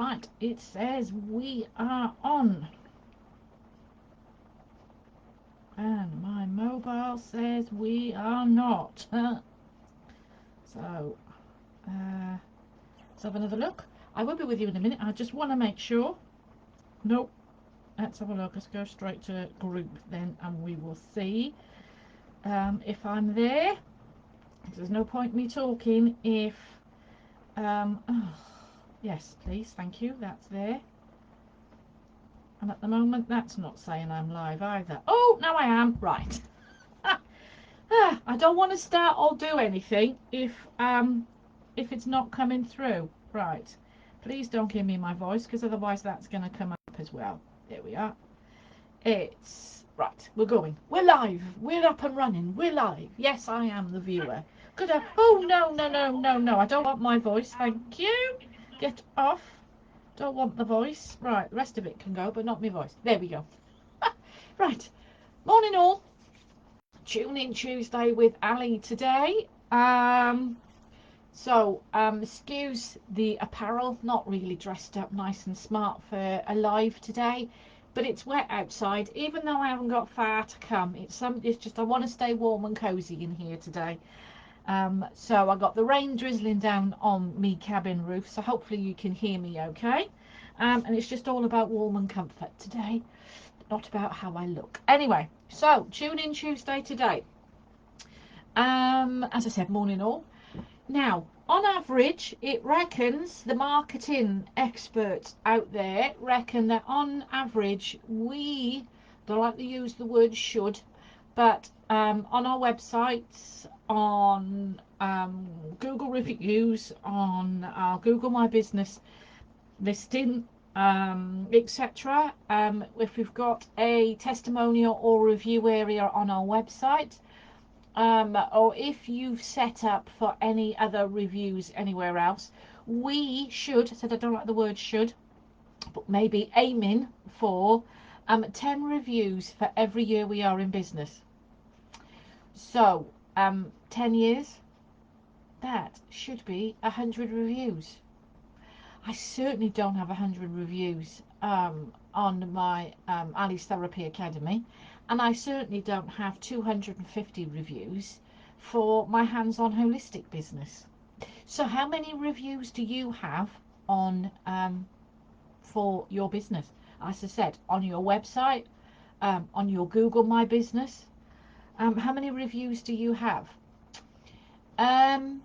Right, it says we are on. And my mobile says we are not. So, let's have another look. I will be with you in a minute. I just want to make sure. Nope. Let's have a look. Let's go straight to group then, and we will see if I'm there. There's no point me talking if... oh, yes, please. Thank you. That's there. And at the moment, that's not saying I'm live either. Oh, now I am. Right. I don't want to start or do anything if it's not coming through. Right. Please don't give me my voice, because otherwise that's going to come up as well. There we are. It's right. We're going. We're live. We're up and running. We're live. Yes, I am the viewer. Could I? Oh, no, no, no, no, no. I don't want my voice. Thank you. Get off. Don't want the voice. Right. The rest of it can go, but not my voice. There we go. Right. Morning all. Tune in Tuesday with Ali today. Excuse the apparel, not really dressed up nice and smart for a live today, but it's wet outside. Even though I haven't got far to come, it's just I want to stay warm and cozy in here today. So I got the rain drizzling down on me cabin roof, so hopefully you can hear me okay. And it's just all about warm and comfort today, not about how I look. Anyway, so tune in Tuesday today. As I said, morning all. Now, on average, it reckons, the marketing experts out there reckon that on average, we don't like to use the word should, but on our websites, on Google reviews, on our Google My Business listing, etc. If we've got a testimonial or review area on our website, or if you've set up for any other reviews anywhere else, we should, I said I don't like the word should, but maybe aiming for 10 reviews for every year we are in business. So 10 years, that should be 100 reviews. I certainly don't have 100 reviews on my Ali's Therapy Academy, and I certainly don't have 250 reviews for my hands-on holistic business. So how many reviews do you have on for your business? As I said, on your website, on your Google My Business, how many reviews do you have? Then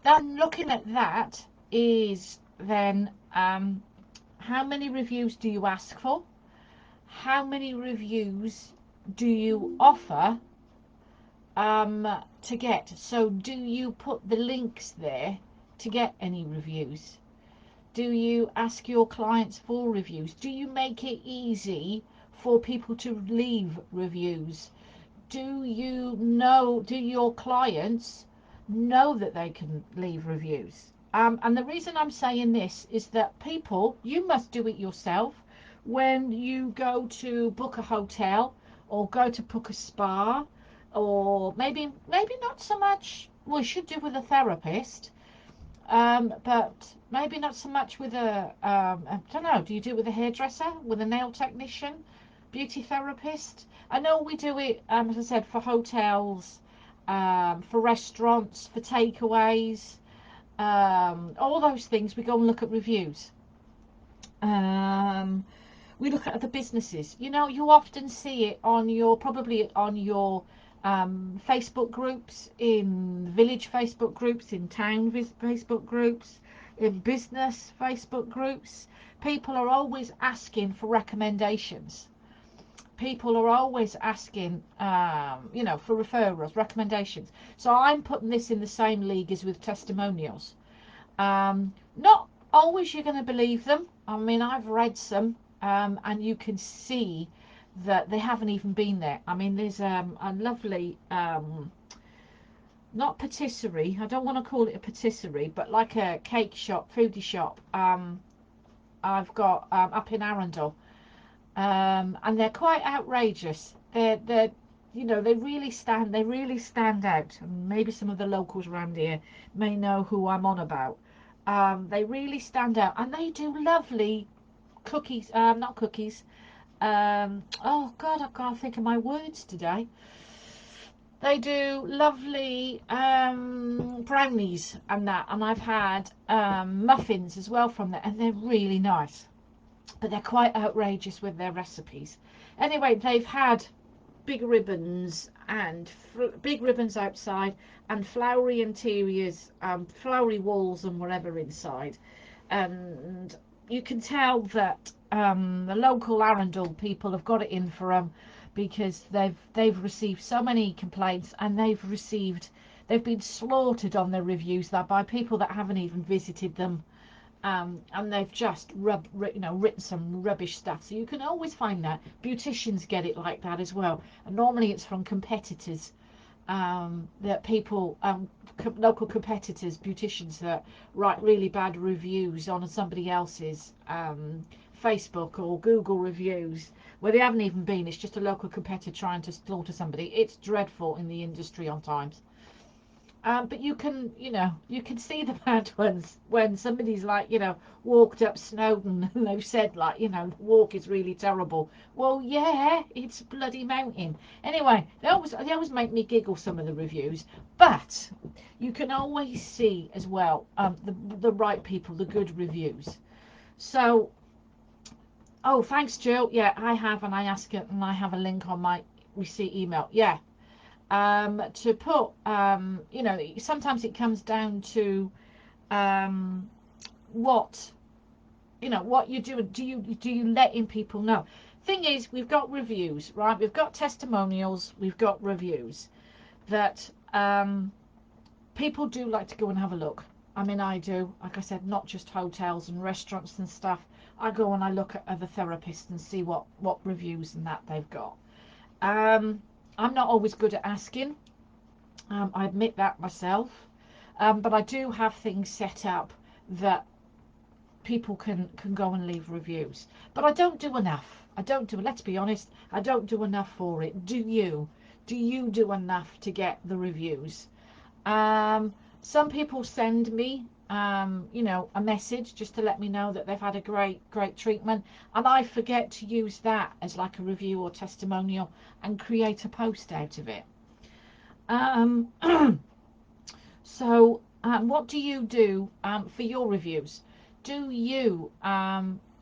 looking at that is then how many reviews do you ask for? How many reviews do you offer to get? So do you put the links there to get any reviews? Do you ask your clients for reviews? Do you make it easy for people to leave reviews? Do your clients know that they can leave reviews? And the reason I'm saying this is that people, you must do it yourself when you go to book a hotel or go to book a spa, or maybe not so much, well, you should do with a therapist, but maybe not so much with I don't know, do you do it with a hairdresser, with a nail technician, beauty therapist? I know we do it, as I said, for hotels, for restaurants, for takeaways, all those things. We go and look at reviews. We look at other businesses. You know, you often see it on your, probably on your Facebook groups, in village Facebook groups, in town Facebook groups, in business Facebook groups. People are always asking for recommendations. People are always asking, you know, for referrals, recommendations. So I'm putting this in the same league as with testimonials. Not always you're going to believe them. I mean, I've read some, and you can see that they haven't even been there. I mean, there's a lovely, not patisserie, I don't want to call it a patisserie, but like a cake shop, foodie shop, I've got up in Arundel, and they're quite outrageous. They're you know, they really stand out. And maybe some of the locals around here may know who I'm on about. They really stand out, and they do lovely cookies. Not cookies. Oh God, I can't think of my words today. They do lovely brownies and that, and I've had muffins as well from there, and they're really nice, but they're quite outrageous with their recipes. Anyway, they've had big ribbons and big ribbons outside and flowery interiors, flowery walls and whatever inside, and you can tell that the local Arundel people have got it in for them, because they've received so many complaints, and they've been slaughtered on their reviews that by people that haven't even visited them, and they've just written some rubbish stuff. So you can always find that. Beauticians get it like that as well, and normally it's from competitors, that people, local competitors, beauticians that write really bad reviews on somebody else's Facebook or Google reviews, where they haven't even been. It's just a local competitor trying to slaughter somebody. It's dreadful in the industry on times. But you can, you can see the bad ones when somebody's like, walked up Snowdon and they've said like, the walk is really terrible. Well, yeah, it's a bloody mountain. Anyway, they always make me giggle, some of the reviews, but you can always see as well the right people, the good reviews. So, oh, thanks, Jill. Yeah, I have, and I ask it, and I have a link on my receipt email. Yeah, to put, sometimes it comes down to what what you do. Do you letting people know? Thing is, we've got reviews, right? We've got testimonials, we've got reviews that people do like to go and have a look. I mean, I do, like I said, not just hotels and restaurants and stuff. I go and I look at other therapists and see what reviews and that they've got. I'm not always good at asking. I admit that myself. But I do have things set up that people can go and leave reviews. But I don't do enough. I don't do, let's be honest, I don't do enough for it. Do you? Do you do enough to get the reviews? Some people send me, a message just to let me know that they've had a great treatment, and I forget to use that as like a review or testimonial and create a post out of it. Um, so, what do you do for your reviews? Do you,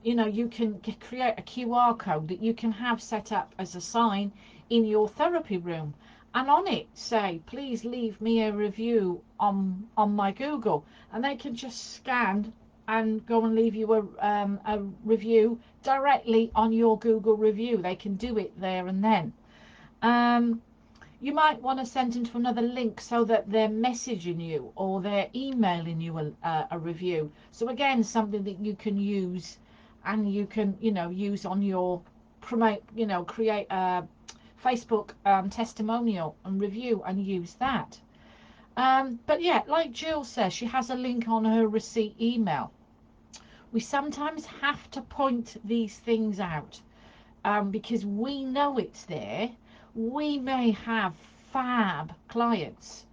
you can create a QR code that you can have set up as a sign in your therapy room, and on it say, please leave me a review on my Google, and they can just scan and go and leave you a review directly on your Google review. They can do it there and then. You might want to send them to another link so that they're messaging you or they're emailing you a review. So again, something that you can use, and you can, use on your promote, create a Facebook testimonial and review and use that. But yeah, like Jill says, she has a link on her receipt email. We sometimes have to point these things out, because we know it's there. We may have fab clients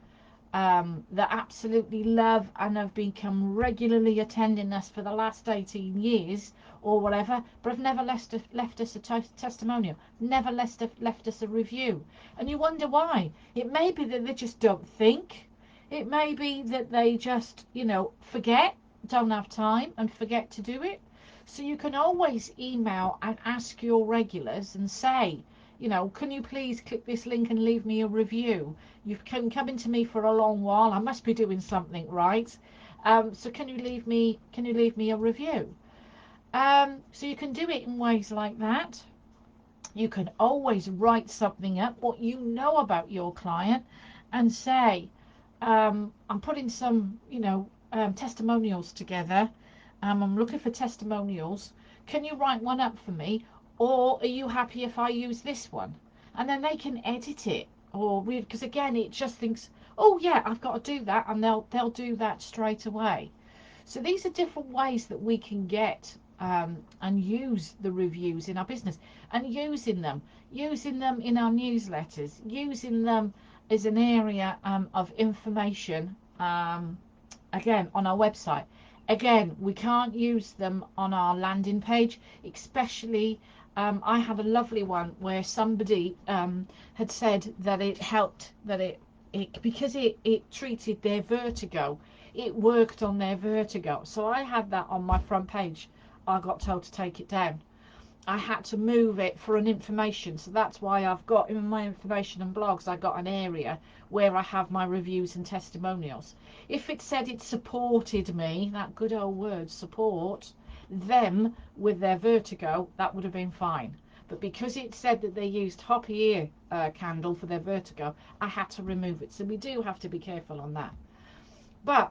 that absolutely love and have become regularly attending us for the last 18 years or whatever, but have never left us a testimonial, never left us a review. And you wonder why. It may be that they just don't think. It may be that they just, forget, don't have time and forget to do it. So you can always email and ask your regulars and say, can you please click this link and leave me a review? You've been coming to me for a long while. I must be doing something right. So can you leave me a review? So you can do it in ways like that. You can always write something up, what you know about your client, and say, I'm putting some, testimonials together. I'm looking for testimonials. Can you write one up for me? Or are you happy if I use this one? And then they can edit it or read, because again, it just thinks, oh yeah, I've got to do that, and they'll do that straight away. So these are different ways that we can get and use the reviews in our business, and using them in our newsletters, using them as an area of information, again on our website. Again, we can't use them on our landing page, especially I had a lovely one where somebody had said that it helped, that it because it treated their vertigo, it worked on their vertigo. So I had that on my front page. I got told to take it down. I had to move it for an information, so that's why I've got in my information and blogs, I got an area where I have my reviews and testimonials. If it said it supported me, that good old word support, them with their vertigo, that would have been fine. But because it said that they used Hoppy Ear Candle for their vertigo, I had to remove it. So we do have to be careful on that. But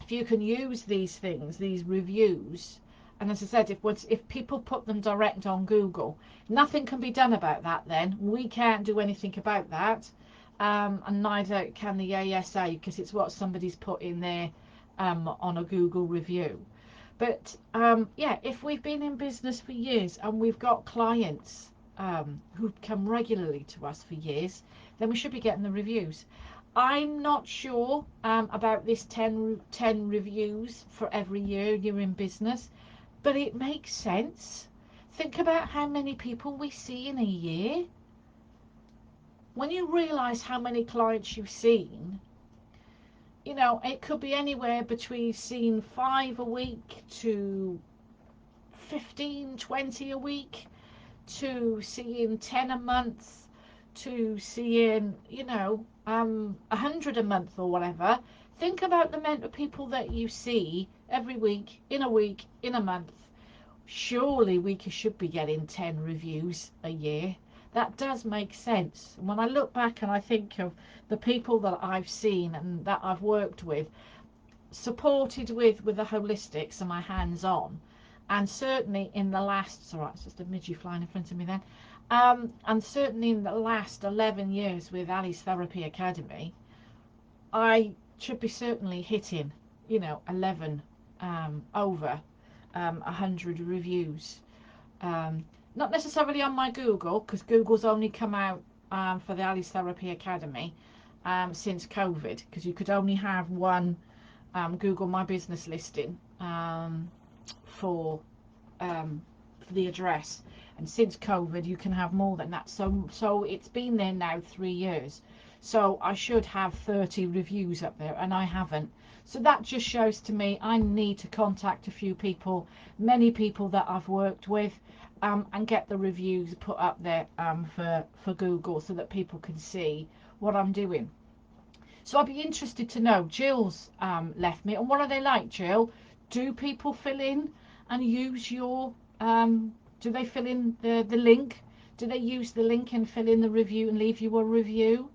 if you can use these things, these reviews, and as I said, if people put them direct on Google, nothing can be done about that then. We can't do anything about that, and neither can the ASA, because it's what somebody's put in there on a Google review. But yeah, if we've been in business for years and we've got clients who come regularly to us for years, then we should be getting the reviews. I'm not sure about this 10 reviews for every year you're in business, but it makes sense. Think about how many people we see in a year. When you realise how many clients you've seen, you know, it could be anywhere between seeing 5 a week to 15, 20 a week, to seeing 10 a month, to seeing, you know, 100 a month or whatever. Think about the amount of people that you see every week, in a month. Surely we should be getting 10 reviews a year. That does make sense. When I look back and I think of the people that I've seen and that I've worked with, supported with the holistics and my hands-on, and certainly in the last, sorry, it's just a midgie flying in front of me then, and certainly in the last 11 years with Ali's Therapy Academy, I should be certainly hitting, you know, 11 over 100 reviews. Not necessarily on my Google, because Google's only come out for the Ali's Therapy Academy since COVID, because you could only have one Google My Business listing for the address, and since COVID you can have more than that. So it's been there now 3 years, so I should have 30 reviews up there, and I haven't. So that just shows to me I need to contact a few people, many people that I've worked with, and get the reviews put up there for Google, so that people can see what I'm doing. So I'd be interested to know. Jill's left me, and what are they like, Jill? Do people fill in and use your do they fill in the link? Do they use the link and fill in the review and leave you a review?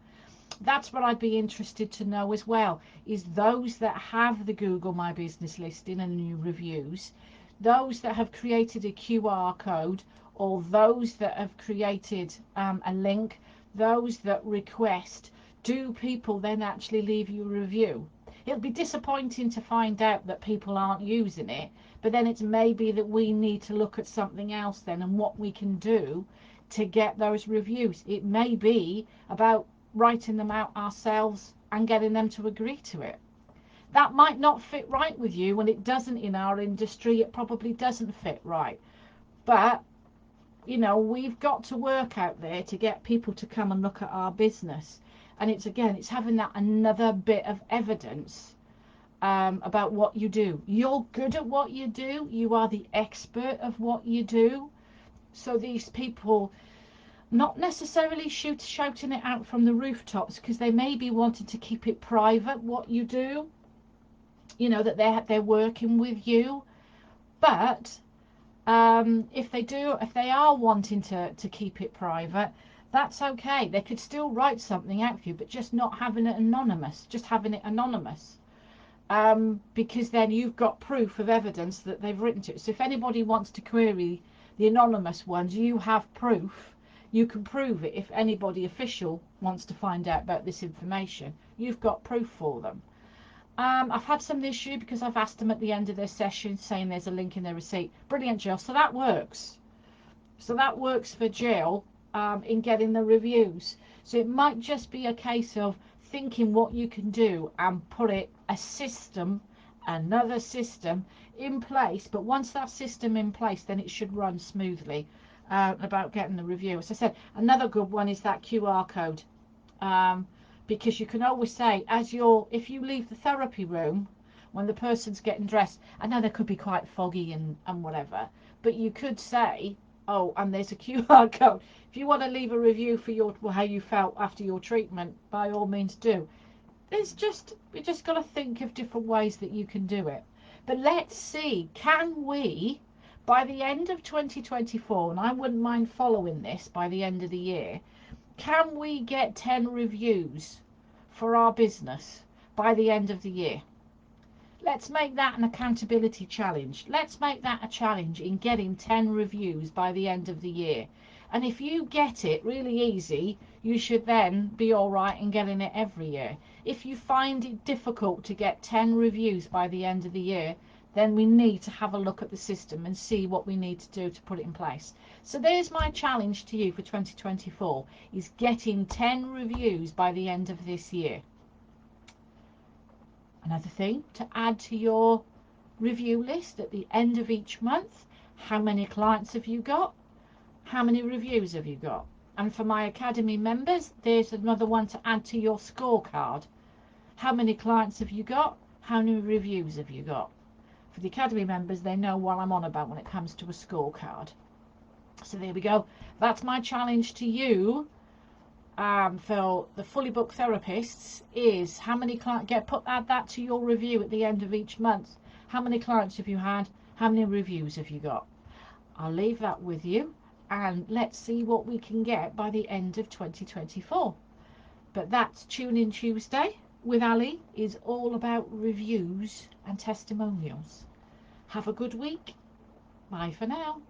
That's what I'd be interested to know as well, is those that have the Google My Business listing and new reviews, those that have created a QR code, or those that have created a link, those that request, do people then actually leave you a review? It'll be disappointing to find out that people aren't using it, but then it's maybe that we need to look at something else then, and what we can do to get those reviews. It may be about writing them out ourselves and getting them to agree to it. That might not fit right with you, and it doesn't in our industry. It probably doesn't fit right, but you know, we've got to work out there to get people to come and look at our business. And it's, again, it's having that another bit of evidence about what you do. You're good at what you do. You are the expert of what you do. So these people, not necessarily shouting it out from the rooftops, because they may be wanting to keep it private what you do, you know, that they're working with you. But if they are wanting to keep it private, that's okay. They could still write something out for you, but just not having it anonymous, just having it anonymous, because then you've got proof of evidence that they've written to it. So if anybody wants to query the anonymous ones, you have proof. You can prove it. If anybody official wants to find out about this information, you've got proof for them. I've had some issue because I've asked them at the end of their session, saying there's a link in their receipt. Brilliant, Jill. So that works. So that works for Jill in getting the reviews. So it might just be a case of thinking what you can do and put it, a system another system in place. But once that system in place, then it should run smoothly. About getting the review, as I said, another good one is that QR code, because you can always say, if you leave the therapy room when the person's getting dressed, I know they could be quite foggy and whatever, but you could say, oh, and there's a QR code. If you want to leave a review for how you felt after your treatment, by all means do. We just got to think of different ways that you can do it. But let's see, can we, by the end of 2024, and I wouldn't mind following this by the end of the year, can we get 10 reviews for our business by the end of the year? Let's make that an accountability challenge. Let's make that a challenge in getting 10 reviews by the end of the year. And if you get it really easy, you should then be all right in getting it every year. If you find it difficult to get 10 reviews by the end of the year, then we need to have a look at the system and see what we need to do to put it in place. So there's my challenge to you for 2024, is getting 10 reviews by the end of this year. Another thing to add to your review list at the end of each month: how many clients have you got? How many reviews have you got? And for my Academy members, there's another one to add to your scorecard. How many clients have you got? How many reviews have you got? For the Academy members, they know what I'm on about when it comes to a scorecard. So there we go. That's my challenge to you, for the Fully Booked Therapists, is how many clients, add that to your review at the end of each month. How many clients have you had? How many reviews have you got? I'll leave that with you, and let's see what we can get by the end of 2024. But that's Tune In Tuesday with Ali, is all about reviews and testimonials. Have a good week. Bye for now.